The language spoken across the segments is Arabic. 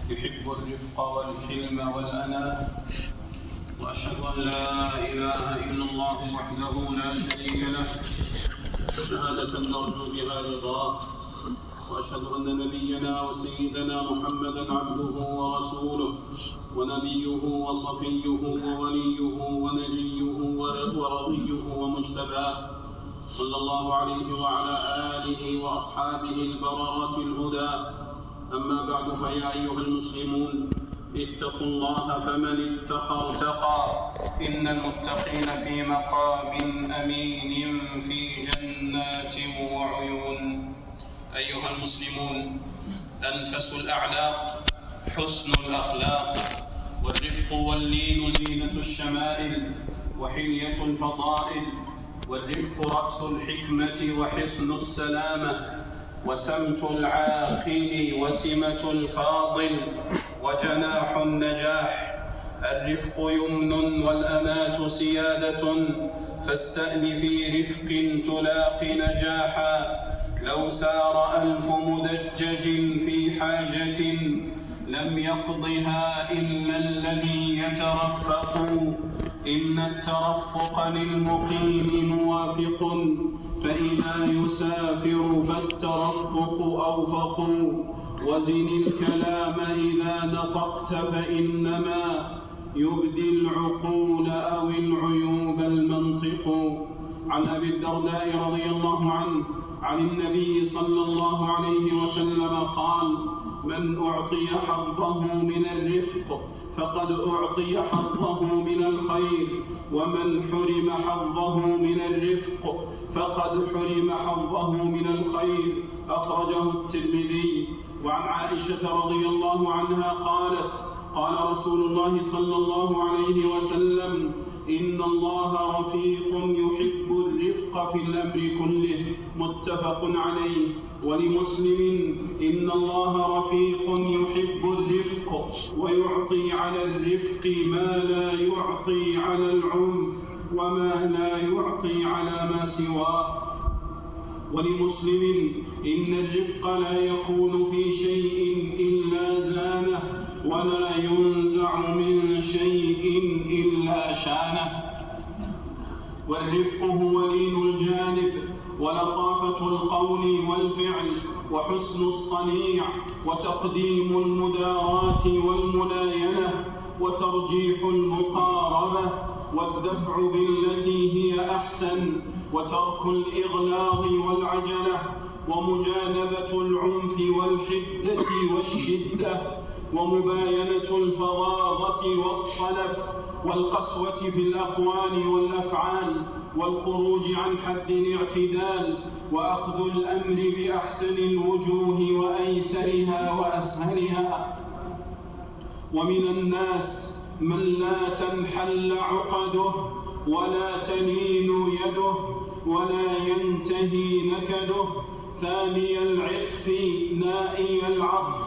يحب الرفق والحلم والأناة، وأشهد أن لا إله إلا الله وحده لا شريك له شهادة نرجو بها رضاه، وأشهد أن نبينا وسيدنا محمدًا عبده ورسوله ونبيه وصفيه ووليه ونجيه ورضيه ومجتباه، صلى الله عليه وعلى آله وأصحابه البررة الهدى. أما بعد، فيا أيها المسلمون، اتقوا الله فمن اتقى ارتقى، إن المتقين في مقام أمين في جنات وعيون. أيها المسلمون، أنفس الأعلاق حسن الأخلاق، والرفق واللين زينة الشمائل وحلية الفضائل، والرفق رأس الحكمة وحصن السلامة، وسمت العاقل وسمة الفاضل وجناح النجاح. الرفق يمن والأناة سيادة، فاستأنفي رفق تلاقي نجاحا. لو سار 1000 مدجج في حاجة لم يقضها إلا الذي يترفق. إن الترفق للمقيم موافق، فإذا يسافر فالترفق أوفق. وزن الكلام إذا نطقت، فإنما يبدي العقول أو العيوب المنطق. عن أبي الدرداء رضي الله عنه عن النبي صلى الله عليه وسلم قال: من أعطي حظه من الرفق فقد أعطي حظه من الخير، ومن حرم حظه من الرفق فقد حرم حظه من الخير. أخرجه الترمذي. وعن عائشة رضي الله عنها قالت: قال رسول الله صلى الله عليه وسلم: إن الله رفيق يحب الرفق في الأمر كله. متفق عليه. ولمسلم: إن الله رفيق يحب الرفق ويعطي على الرفق ما لا يعطي على العنف وما لا يعطي على ما سواه. ولمسلم: إن الرفق لا يكون في شيء إلا زانه، ولا ينزع من شيء إلا شانه. والرفق هو لين الجانب ولطافة القول والفعل وحسن الصنيع وتقديم المداراة والملاينة وترجيح المقاربة والدفع بالتي هي أحسن وترك الإغلاظ والعجلة ومجانبة العنف والحدة والشدة ومباينة الفظاظة والصلف والقسوة في الأقوال والأفعال والخروج عن حد الاعتدال وأخذ الأمر بأحسن الوجوه وأيسرها وأسهلها. ومن الناس من لا تنحل عقده ولا تلين يده ولا ينتهي نكده، ثاني العطف نائي العطف،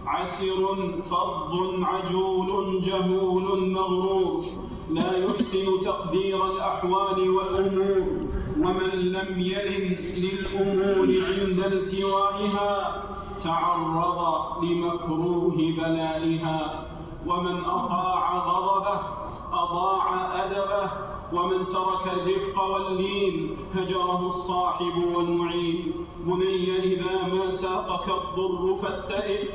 عسر فظ عجول جهول مغرور، لا يحسن تقدير الأحوال والأمور. ومن لم يلن للأمور عند التوائها تعرض لمكروه بلائها. ومن أطاع غضبه أضاع أدبه، ومن ترك الرفق واللين هجره الصاحب والمعين. بني إذا ما ساقك الضر فاتئب،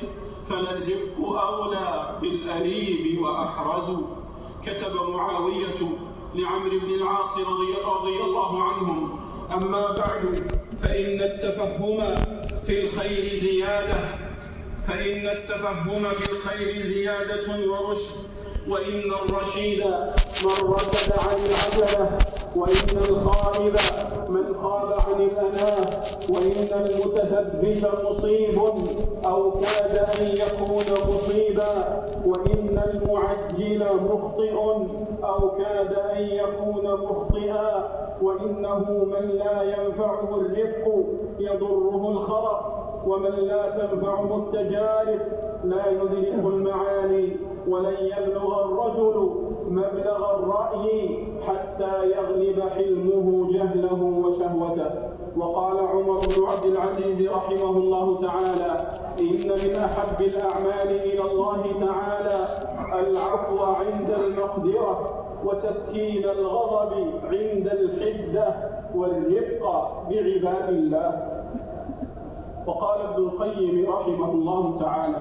فللرفق أولى بالأريب وأحرز. كتب معاوية لعمرو بن العاص رضي الله عنهم: أما بعد، فإن التفهم في الخير زيادة ورشد، وإن الرشيد من ركد عن العجلة، وإن الخائب من خاب عن الأناة، وإن المتثبت مصيب أو كاد أن يكون مصيبا، وإن المعجل مخطئ أو كاد أن يكون مخطئا، وإنه من لا ينفعه الرفق يضره الخرق، ومن لا تنفعه التجارب لا يدرك المعاني، ولن يبلغ الرجل مبلغ الرأي حتى يغلب حلمه جهله وشهوته. وقال عمر بن عبد العزيز رحمه الله تعالى: إن من أحب الأعمال إلى الله تعالى العفو عند المقدرة، وتسكين الغضب عند الحدة، والرفق بعباد الله. وقال ابن القيم رحمه الله تعالى: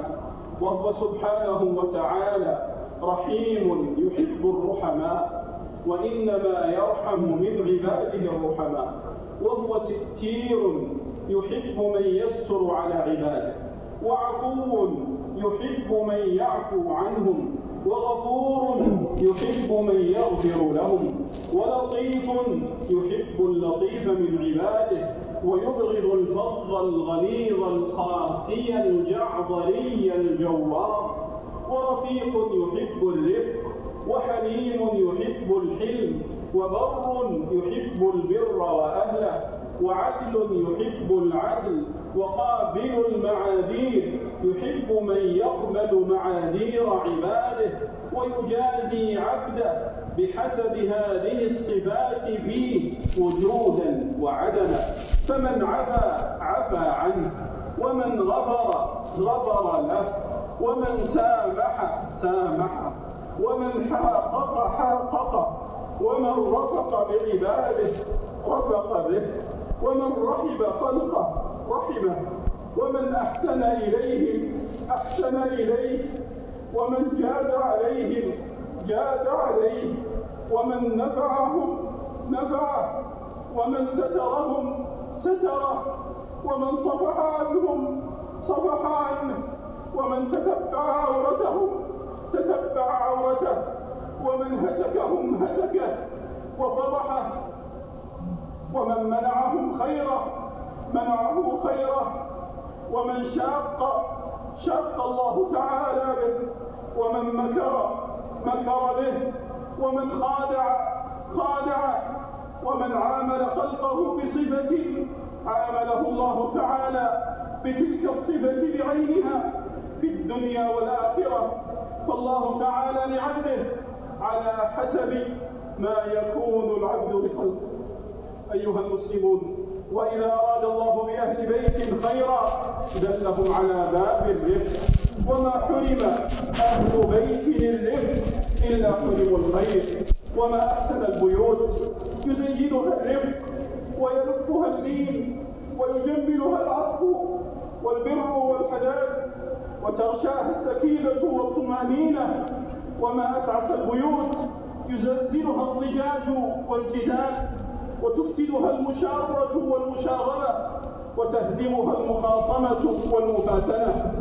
وهو سبحانه وتعالى رحيم يحب الرحماء، وإنما يرحم من عباده الرحماء، وهو ستير يحب من يستر على عباده، وعفو يحب من يعفو عنهم، وغفور يحب من يغفر لهم، ولطيف يحب اللطيف من عباده، ويبغض الفظ الغليظ القاسي الجعظري الجوار، ورفيق يحب الرفق، وحليم يحب الحلم، وبر يحب البر وأهله، وعدل يحب العدل، وقابل المعاذير يحب من يقبل معاذير عباده، ويجازي عبده بحسب هذه الصفات فيه وجودا وعدما. فمن عفا عنه، ومن غفر له، ومن سامح، ومن حقق، ومن رفق بعباده رفق به، ومن رحب خلقه رحمه، ومن أحسن إليهم أحسن إليه، ومن جاد عليهم جاد عليه، ومن نفعهم نفعه، ومن سترهم ستره، ومن صفح عنهم صفح عنه، ومن تتبع عورتهم تتبع عورته، ومن هتكهم هتكه وفضحه، ومن منعهم خيره منعه خيره، ومن شاق الله تعالى به، ومن مكر به، ومن خادع، ومن عامل خلقه بصفة عامله الله تعالى بتلك الصفة بعينها في الدنيا والآخرة. فالله تعالى لعبده على حسب ما يكون العبد لخلقه. أيها المسلمون، وإذا أراد الله بأهل بيت خيرا دلهم على باب الرفق، وما حرم أهل بيت الرفق إلا حرموا الخير. وما أحسن البيوت يزينها الرفق، ويلفها اللين، ويجملها العفو والبر والحنان، وتغشاها السكينة والطمأنينة. وما أتعس البيوت يزلزلها الضجاج والجدال، وتفسدها المشارة والمشاغبة، وتهدمها المخاصمة والمفاتنة.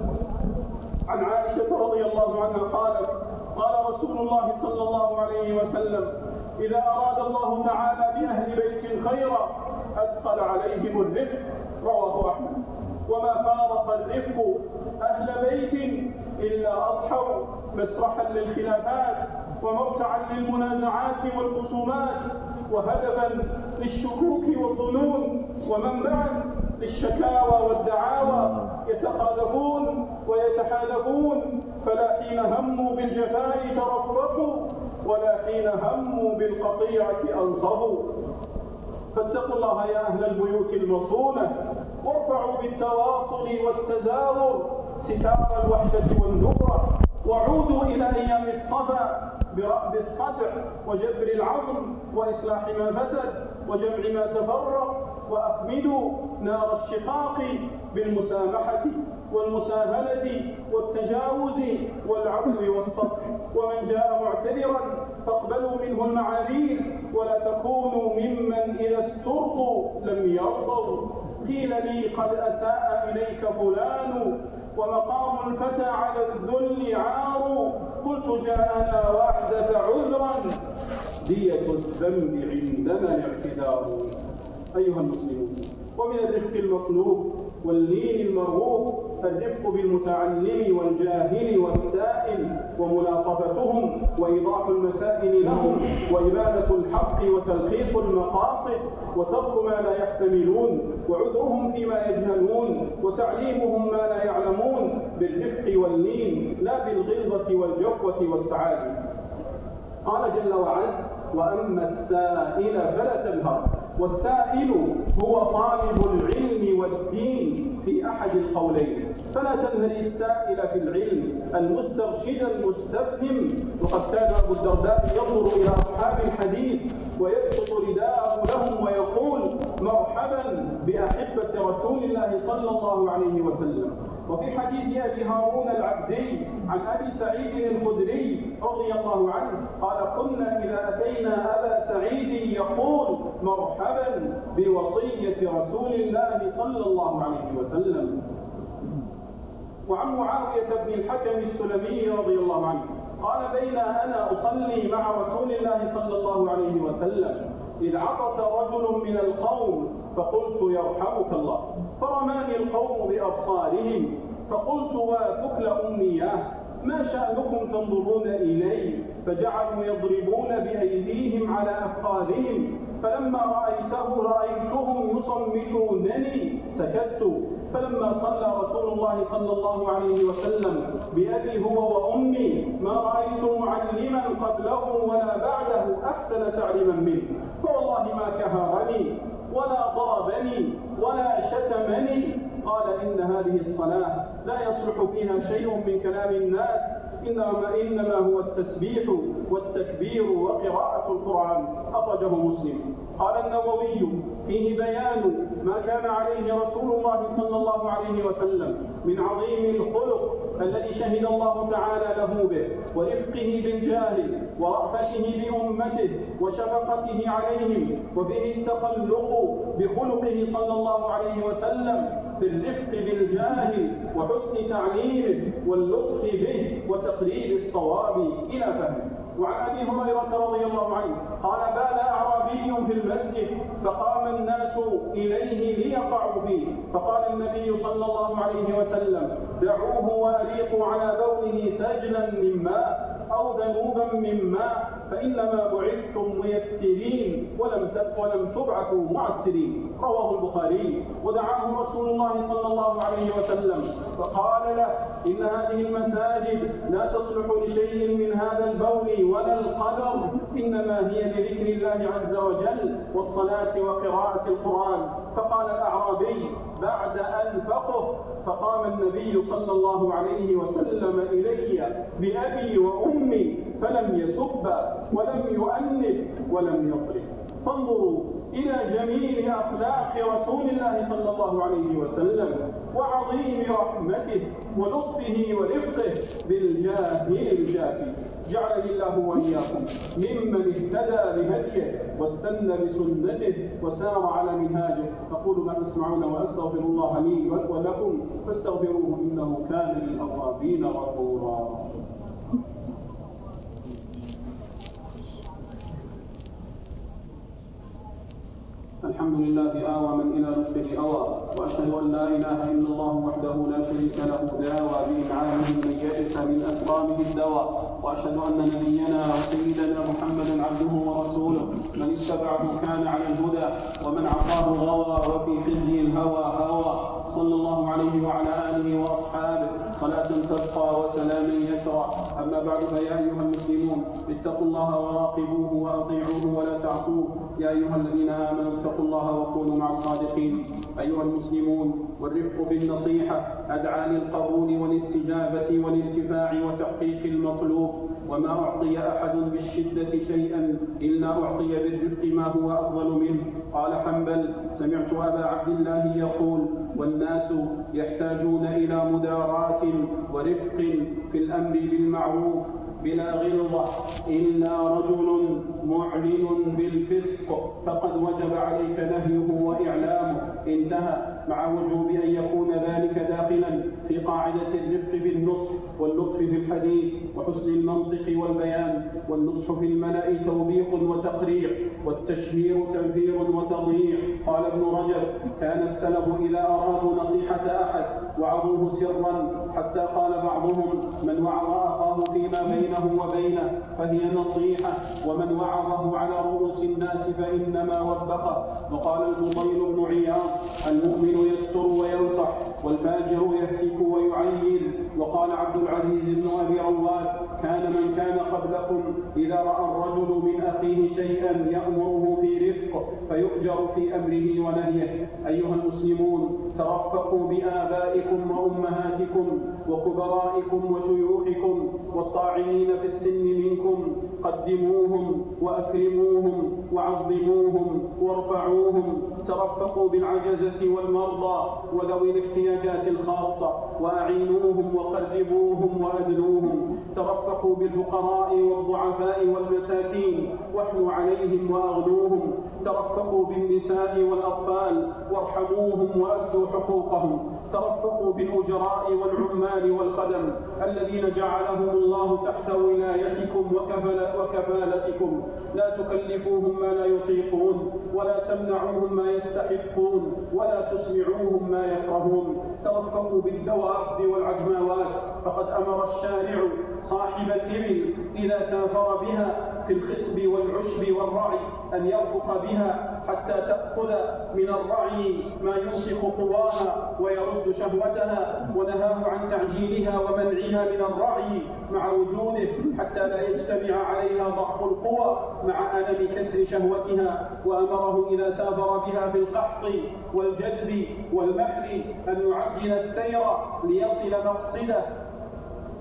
عن عائشة رضي الله عنها قالت: قال رسول الله صلى الله عليه وسلم: إذا أراد الله تعالى بأهل بيت خيرا أدخل عليهم الرفق. رواه أحمد. وما فارق الرفق أهل بيت إلا أضحوا مسرحا للخلافات، ومرتعا للمنازعات والخصومات، وهدفا للشكوك والظنون، ومنبعا للشكاوى والدعاوى. يتقاذفون ويتحالفون، فلا حين هموا بالجفاء ترفقوا، ولا حين هموا بالقطيعة أنصبوا. فاتقوا الله يا أهل البيوت المصونة، وارفعوا بالتواصل والتزاور ستار الوحشة والنفرة، وعودوا إلى أيام الصفا برأب الصدع وجبر العظم وإصلاح ما فسد وجمع ما تفرق، وأخمدوا نار الشقاق بالمسامحة والمساهلة والتجاوز والعفو والصفح. ومن جاء معتذرا فاقبلوا منه المعاذير، ولا تكونوا ممن إذا استرضوا لم يرضوا. قيل لي: قد أساء إليك فلان، ومقام الفتى على الذل عار. قلت: جاءنا وحدة عذرا، دية الذنب عندنا الاعتذار. أيها المسلمون، ومن الرفق المطلوب واللين المرغوب الرفق بالمتعلم والجاهل والسائل، وملاطفتهم، وإيضاح المسائل لهم، وإبانة الحق، وتلخيص المقاصد، وترك ما لا يحتملون، وعذرهم فيما يجهلون، وتعليمهم ما لا يعلمون، بالرفق واللين لا بالغلظة والجفوة والتعالي. قال جل وعز: وأما السائل فلا تنهر. والسائل هو طالب العلم والدين في أحد القولين، فلا تنهري السائل في العلم المسترشد المستفهم. وقد كان أبو الدرداء ينظر إلى أصحاب الحديث ويبسط رداءه لهم ويقول: مرحبا بأحبة رسول الله صلى الله عليه وسلم. وفي حديث أبي هارون العبدي عن أبي سعيد الخدري رضي الله عنه قال: كنا إذا أتينا أبا سعيد يقول: مرحبا بوصية رسول الله صلى الله عليه وسلم. وعن معاوية بن الحكم السلمي رضي الله عنه قال: بين أنا أصلي مع رسول الله صلى الله عليه وسلم إذ عطس رجل من القوم فقلت: يرحمك الله، فرماني القوم بأبصارهم فقلت: وثكل أمياه، ما شأنكم تنظرون إلي؟ فجعلوا يضربون بأيديهم على أفخاذهم، فلما رأيتهم يصمتونني سكت. فلما صلى رسول الله صلى الله عليه وسلم بأبي هو وأمي ما رأيت معلما قبله ولا بعده أحسن تعليما منه، فوالله ما كهرني ولا ضربني ولا شتمني. قال: إن هذه الصلاة لا يصلح فيها شيء من كلام الناس، إنما هو التسبيح والتكبير وقراءة القرآن. أخرجه مسلم. قال النووي: فيه بيان ما كان عليه رسول الله صلى الله عليه وسلم من عظيم الخلق الذي شهد الله تعالى له به، ورفقه بالجاهل، ورأفته بأمته، وشفقته عليهم، وبه التخلق بخلقه صلى الله عليه وسلم في الرفق بالجاهل وحسن تعليمه واللطف به وتقريب الصواب إلى فهمه. وعن أبي هريرة رضي الله عنه قال: بال أعرابي في المسجد فقام الناس إليه ليقعوا فيه، فقال النبي صلى الله عليه وسلم: دعوه وأريقوا على بوله سجلا من ماء أو ذنوبا من ماء، فإنما بعثتم ميسرين ولم تبعثوا معسرين. رواه البخاري. ودعاه رسول الله صلى الله عليه وسلم فقال له: إن هذه المساجد لا تصلح لشيء من هذا البول ولا القدر، إنما هي لذكر الله عز وجل والصلاة وقراءة القرآن. فقال الأعرابي بعد أن فقه: فقام النبي صلى الله عليه وسلم إلي بأبي وأمي فلم يسب ولم يؤنب ولم يضرب. فانظروا إلى جميل أخلاق رسول الله صلى الله عليه وسلم وعظيم رحمته ولطفه ورفقه بالجاهل الجافي. جعلني الله وإياكم ممن اهتدى بهديه واستنى بسنته وسار على منهاجه. أقول ما تسمعون وأستغفر الله لي ولكم فاستغفروه إنه كان للأوابين غفورا. الحمد لله آوى من إلى لطفه أوى، وأشهد أن لا إله إلا الله وحده لا شريك له داوى بإنعامه من يئس من أسقامه الدواء، وأشهد أن نبينا وسيدنا محمدا عبده ورسوله من اتبعه كان على الهدى ومن عصاه غوى وفي خزي الهوى هوى. صلى الله عليه وعلى آله وأصحابه صلاة تبقى وسلاما يسرى. أما بعد، فيا أيها المسلمون اتقوا الله وراقبوه وأطيعوه ولا تعصوه. يا أيها الذين آمنوا اتقوا الله وكونوا مع الصادقين. أيها المسلمون، والرفق بالنصيحة أدعى للقبول والاستجابة والانتفاع وتحقيق المطلوب، وما أعطي أحد بالشدة شيئا إلا أعطي بالرفق ما هو أفضل منه. قال حنبل: سمعت أبا عبد الله يقول: والناس يحتاجون إلى مداراة ورفق في الأمر بالمعروف بلا غلظة إلا رجل معلن بالفسق فقد وجب عليك نهيه وإعلامه. انتهى. مع وجوب أن يكون ذلك داخلا في قاعدة الرفق بالنصح واللطف في الحديث وحسن المنطق والبيان. والنصح في الملأ توبيخ وتقريع، والتشهير تنفير وتضييع. قال ابن رجب: كان السلف إذا أرادوا نصيحة أحد وعظوه سرا، حتى قال بعضهم: من وعظ أخاه الله فيما بينه وبينه فهي نصيحة، ومن وعظه على رؤوس الناس فإنما وبخه. وقال الفضيل بن عياض: المؤمن يستر وينصح، والفاجر يهتك ويعير. وقال عبد العزيز بن أبي رواد: كان من كان قبلكم إذا رأى الرجل من أخيه شيئا يأمره في رفق فيؤجر في أمره ونهيه. أيها المسلمون، ترفقوا بآبائكم وأمهاتكم وكبرائكم وشيوخكم والطاعنين في السن منكم، قدموهم وأكرموهم وعظموهم وارفعوهم. ترفقوا بالعجزة والمرضى وذوي الاحتياجات الخاصة، وأعينوهم وقربوهم وأدنوهم. ترفقوا بالفقراء والضعفاء والمساكين واحنوا عليهم وأغنوهم. ترفقوا بالنساء والأطفال وارحموهم وأدوا حقوقهم. ترفقوا بالأجراء والعمال والخدم الذين جعلهم الله تحت ولايتكم وكفالتكم. لا تكلفوهم ما لا يطيقون، ولا تمنعوهم ما يستحقون، ولا تسمعوهم ما يكرهون. ترفقوا بالدواب والعجماوات، فقد أمر الشارع صاحب الإبل إذا سافر بها في الخصب والعشب والرعي أن يرفق بها حتى تأخذ من الرعي ما ينسخ قواها ويرد شهوتها، ونهاه عن تعجيلها ومنعها من الرعي مع وجوده حتى لا يجتمع عليها ضعف القوى مع ألم كسر شهوتها. وأمره إذا سافر بها في القحط والجدب والمحل أن يعجل السير ليصل مقصده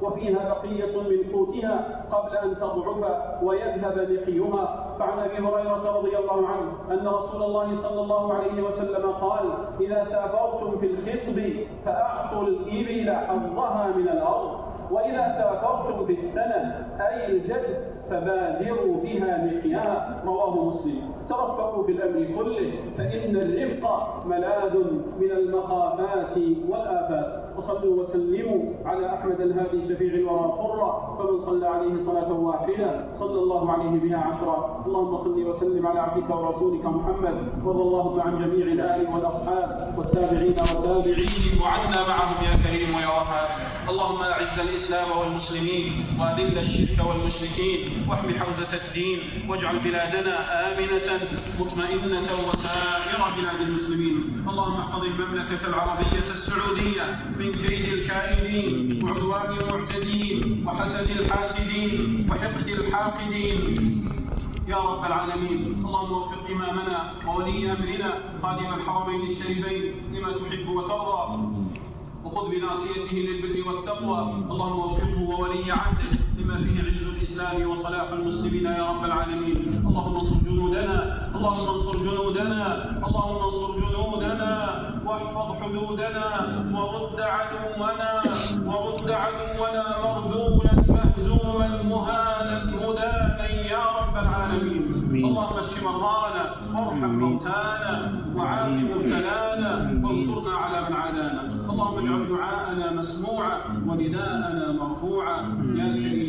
وفيها بقية من قوتها قبل أن تضعف ويذهب نقيها. فعن أبي هريرة رضي الله عنه أن رسول الله صلى الله عليه وسلم قال: إذا سافرتم في الخصب فأعطوا الإبل حظها من الأرض، وإذا سافرتم في السنة أي الجد فبادروا بها نقيها. رواه مسلم. ترفقوا في الأمر كله، فإن الرفق ملاذ من المخافات والآفات. وصلوا وسلموا على أحمد الهادي شفيع الورى طرا، فمن صلى عليه صلاة واحدة صلى الله عليه بها 10. اللهم صل وسلم على عبدك ورسولك محمد، وارض اللهم عن جميع الآل والأصحاب والتابعين وتابعيهم وعنا معهم يا كريم ويا وهاب. اللهم أعز الإسلام والمسلمين وأذل الشرك والمشركين واحم حوزة الدين، واجعل بلادنا آمنة مطمئنة وسائر بلاد المسلمين. اللهم احفظ المملكة العربية السعودية من كيد الكائدين وعدوان المعتدين وحسد الحاسدين وحقد الحاقدين يا رب العالمين. اللهم وفق إمامنا وولي أمرنا خادم الحرمين الشريفين لما تحب وترضى، وخذ بناصيته للبر والتقوى. اللهم وفقه وولي عهده لما فيه عز الإسلام وصلاح المسلمين يا رب العالمين. اللهم انصر جنودنا، اللهم انصر جنودنا، اللهم انصر جنودنا، واحفظ حدودنا، ورد عدونا مرذولا مهزوما مهانا مدانا يا رب العالمين. اللهم اشف مرضانا وارحم موتانا وعاف مبتلانا وانصرنا على من عادانا. اللهم اجعل دعاءنا مسموعا ونداءنا مرفوعا يا كريم